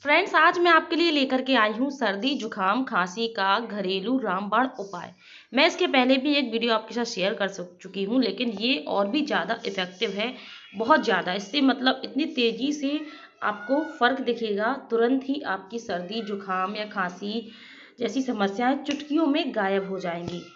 Friends, आज मैं आपके लिए लेकर के आई हूँ सर्दी जुकाम खांसी का घरेलू रामबाण उपाय। मैं इसके पहले भी एक वीडियो आपके साथ शेयर कर चुकी हूँ, लेकिन ये और भी ज़्यादा इफेक्टिव है। बहुत ज़्यादा इससे मतलब इतनी तेज़ी से आपको फ़र्क दिखेगा। तुरंत ही आपकी सर्दी जुकाम या खांसी जैसी समस्याएं चुटकियों में गायब हो जाएंगी।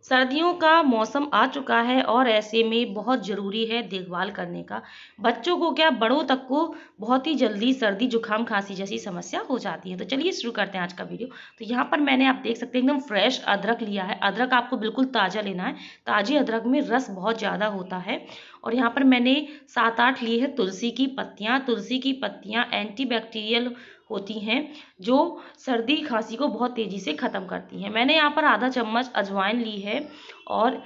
सर्दियों का मौसम आ चुका है और ऐसे में बहुत ज़रूरी है देखभाल करने का। बच्चों को क्या, बड़ों तक को बहुत ही जल्दी सर्दी जुकाम खांसी जैसी समस्या हो जाती है। तो चलिए शुरू करते हैं आज का वीडियो। तो यहाँ पर मैंने, आप देख सकते हैं, एकदम फ्रेश अदरक लिया है। अदरक आपको बिल्कुल ताज़ा लेना है। ताज़े अदरक में रस बहुत ज़्यादा होता है। और यहाँ पर मैंने 7-8 ली है तुलसी की पत्तियाँ। तुलसी की पत्तियाँ एंटीबैक्टीरियल होती हैं, जो सर्दी खांसी को बहुत तेज़ी से ख़त्म करती हैं। मैंने यहाँ पर आधा चम्मच अजवाइन ली है और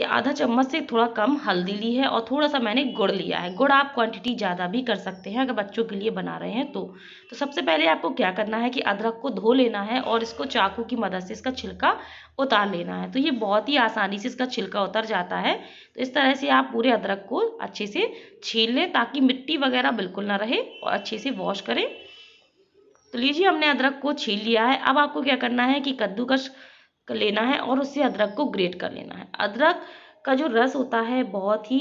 आधा चम्मच से थोड़ा कम हल्दी ली है और थोड़ा सा मैंने गुड़ लिया है। गुड़ आप क्वांटिटी ज़्यादा भी कर सकते हैं अगर बच्चों के लिए बना रहे हैं तो सबसे पहले आपको क्या करना है कि अदरक को धो लेना है और इसको चाकू की मदद से इसका छिलका उतार लेना है। तो ये बहुत ही आसानी से इसका छिलका उतर जाता है। तो इस तरह से आप पूरे अदरक को अच्छे से छील लें ताकि मिट्टी वगैरह बिल्कुल ना रहे, और अच्छे से वॉश करें। तो लीजिए, हमने अदरक को छील लिया है। अब आपको क्या करना है कि कद्दूकस लेना है और उससे अदरक को ग्रेट कर लेना है। अदरक का जो रस होता है बहुत ही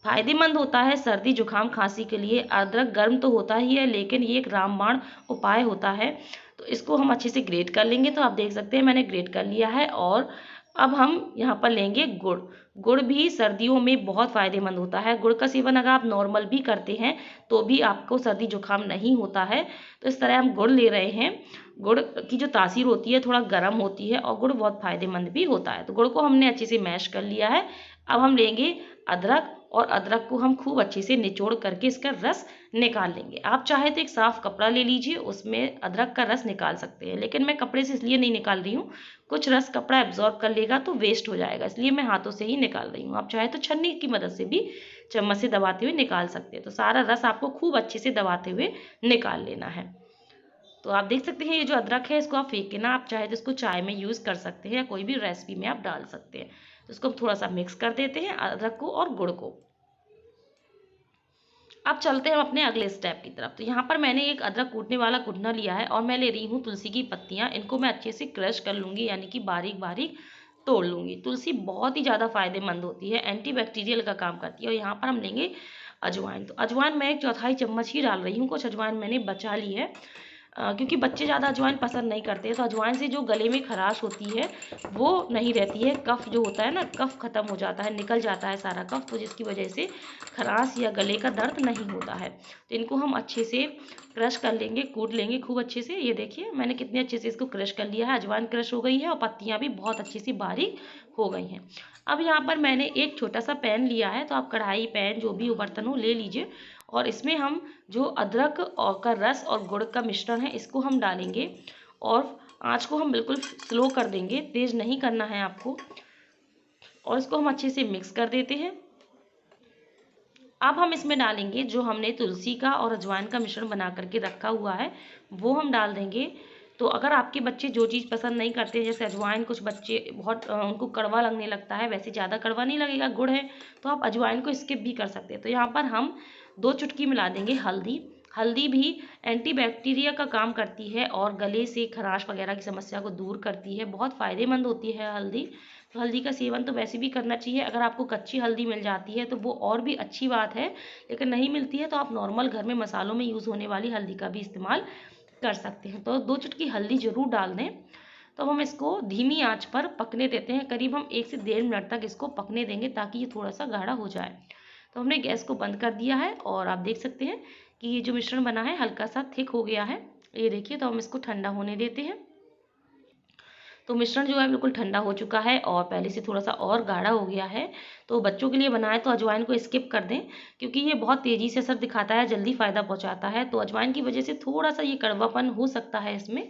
फायदेमंद होता है सर्दी जुकाम खांसी के लिए। अदरक गर्म तो होता ही है, लेकिन ये एक रामबाण उपाय होता है। तो इसको हम अच्छे से ग्रेट कर लेंगे। तो आप देख सकते हैं मैंने ग्रेट कर लिया है। और अब हम यहाँ पर लेंगे गुड़। गुड़ भी सर्दियों में बहुत फ़ायदेमंद होता है। गुड़ का सेवन अगर आप नॉर्मल भी करते हैं तो भी आपको सर्दी जुकाम नहीं होता है। तो इस तरह हम गुड़ ले रहे हैं। गुड़ की जो तासीर होती है थोड़ा गर्म होती है और गुड़ बहुत फ़ायदेमंद भी होता है। तो गुड़ को हमने अच्छे से मैश कर लिया है। अब हम लेंगे अदरक और अदरक को हम खूब अच्छे से निचोड़ करके इसका रस निकाल लेंगे। आप चाहे तो एक साफ़ कपड़ा ले लीजिए, उसमें अदरक का रस निकाल सकते हैं, लेकिन मैं कपड़े से इसलिए नहीं निकाल रही हूँ, कुछ रस कपड़ा एब्जॉर्ब कर लेगा तो वेस्ट हो जाएगा, इसलिए मैं हाथों से ही निकाल रही हूँ। आप चाहे तो छन्नी की मदद से भी चम्मच से दबाते हुए निकाल सकते हैं। तो सारा रस आपको खूब अच्छे से दबाते हुए निकाल लेना है। तो आप देख सकते हैं ये जो अदरक है इसको आप फेंक के ना, आप चाहे तो इसको चाय में यूज़ कर सकते हैं या कोई भी रेसिपी में आप डाल सकते हैं। तो इसको थोड़ा सा मिक्स कर देते हैं अदरक को और गुड़ को। अब चलते हैं अपने अगले स्टेप की तरफ। तो यहाँ पर मैंने एक अदरक कूटने वाला कुटना लिया है और मैं ले रही हूँ तुलसी की पत्तियाँ। इनको मैं अच्छे से क्रश कर लूँगी, यानी कि बारीक बारीक तोड़ लूँगी। तुलसी बहुत ही ज़्यादा फायदेमंद होती है, एंटीबैक्टीरियल का काम करती है। और यहाँ पर हम लेंगे अजवाइन। तो अजवाइन मैं 1/4 चम्मच ही डाल रही हूँ, कुछ अजवाइन मैंने बचा ली है क्योंकि बच्चे ज़्यादा अजवाइन पसंद नहीं करते हैं। तो अजवाइन से जो गले में खराश होती है वो नहीं रहती है। कफ जो होता है ना, कफ खत्म हो जाता है, निकल जाता है सारा कफ, तो जिसकी वजह से खराश या गले का दर्द नहीं होता है। तो इनको हम अच्छे से क्रश कर लेंगे, कूट लेंगे खूब अच्छे से। ये देखिए मैंने कितने अच्छे से इसको क्रश कर लिया है। अजवाइन क्रश हो गई है और पत्तियाँ भी बहुत अच्छी सी बारीक हो गई हैं। अब यहाँ पर मैंने एक छोटा सा पैन लिया है, तो आप कढ़ाई, पैन जो भी बर्तन हो ले लीजिए। और इसमें हम जो अदरक और का रस और गुड़ का मिश्रण है इसको हम डालेंगे और आँच को हम बिल्कुल स्लो कर देंगे, तेज़ नहीं करना है आपको। और इसको हम अच्छे से मिक्स कर देते हैं। अब हम इसमें डालेंगे जो हमने तुलसी का और अजवाइन का मिश्रण बना करके रखा हुआ है, वो हम डाल देंगे। तो अगर आपके बच्चे जो चीज़ पसंद नहीं करते, जैसे अजवाइन कुछ बच्चे बहुत उनको कड़वा लगने लगता है, वैसे ज़्यादा कड़वा नहीं लगेगा, गुड़ है तो आप अजवाइन को स्किप भी कर सकते हैं। तो यहाँ पर हम 2 चुटकी मिला देंगे हल्दी। हल्दी भी एंटीबैक्टीरिया का काम करती है और गले से खराश वगैरह की समस्या को दूर करती है, बहुत फ़ायदेमंद होती है हल्दी। तो हल्दी का सेवन तो वैसे भी करना चाहिए। अगर आपको कच्ची हल्दी मिल जाती है तो वो और भी अच्छी बात है, लेकिन नहीं मिलती है तो आप नॉर्मल घर में मसालों में यूज़ होने वाली हल्दी का भी इस्तेमाल कर सकते हैं। तो 2 चुटकी हल्दी ज़रूर डाल दें। तो हम इसको धीमी आंच पर पकने देते हैं, करीब हम 1 से 1.5 मिनट तक इसको पकने देंगे ताकि ये थोड़ा सा गाढ़ा हो जाए। तो हमने गैस को बंद कर दिया है और आप देख सकते हैं कि ये जो मिश्रण बना है हल्का सा थिक हो गया है, ये देखिए। तो हम इसको ठंडा होने देते हैं। तो मिश्रण जो है बिल्कुल ठंडा हो चुका है और पहले से थोड़ा सा और गाढ़ा हो गया है। तो बच्चों के लिए बनाए तो अजवाइन को स्किप कर दें, क्योंकि ये बहुत तेज़ी से असर दिखाता है, जल्दी फ़ायदा पहुंचाता है। तो अजवाइन की वजह से थोड़ा सा ये कड़वापन हो सकता है इसमें,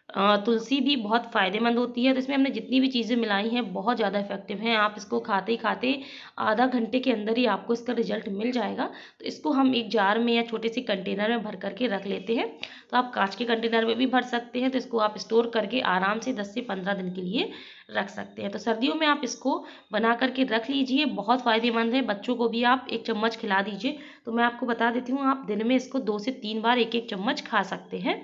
तुलसी भी बहुत फ़ायदेमंद होती है, तो इसमें हमने जितनी भी चीज़ें मिलाई हैं बहुत ज़्यादा इफ़ेक्टिव हैं। आप इसको खाते ही खाते आधा घंटे के अंदर ही आपको इसका रिज़ल्ट मिल जाएगा। तो इसको हम एक जार में या छोटे से कंटेनर में भर करके रख लेते हैं। तो आप काँच के कंटेनर में भी भर सकते हैं, तो इसको आप स्टोर करके आराम से 10 से 15 दिन के लिए रख सकते हैं। तो सर्दियों में आप इसको बना करके रख लीजिए, बहुत फ़ायदेमंद है। बच्चों को भी आप 1 चम्मच खिला दीजिए। तो मैं आपको बता देती हूँ, आप दिन में इसको 2 से 3 बार 1-1 चम्मच खा सकते हैं।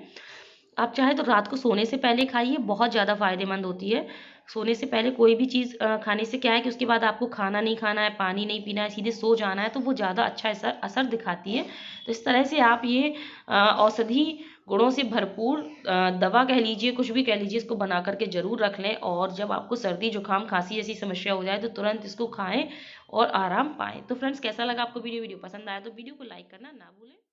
आप चाहे तो रात को सोने से पहले खाइए, बहुत ज़्यादा फ़ायदेमंद होती है। सोने से पहले कोई भी चीज़ खाने से क्या है कि उसके बाद आपको खाना नहीं खाना है, पानी नहीं पीना है, सीधे सो जाना है, तो वो ज़्यादा अच्छा असर असर दिखाती है। तो इस तरह से आप ये औषधि गुणों से भरपूर दवा कह लीजिए, कुछ भी कह लीजिए, इसको बना कर के ज़रूर रख लें। और जब आपको सर्दी, जुकाम, खाँसी जैसी समस्या हो जाए तो तुरंत इसको खाएँ और आराम पाएँ। तो फ्रेंड्स, कैसा लगा आपको वीडियो? वीडियो पसंद आया तो वीडियो को लाइक करना ना भूलें।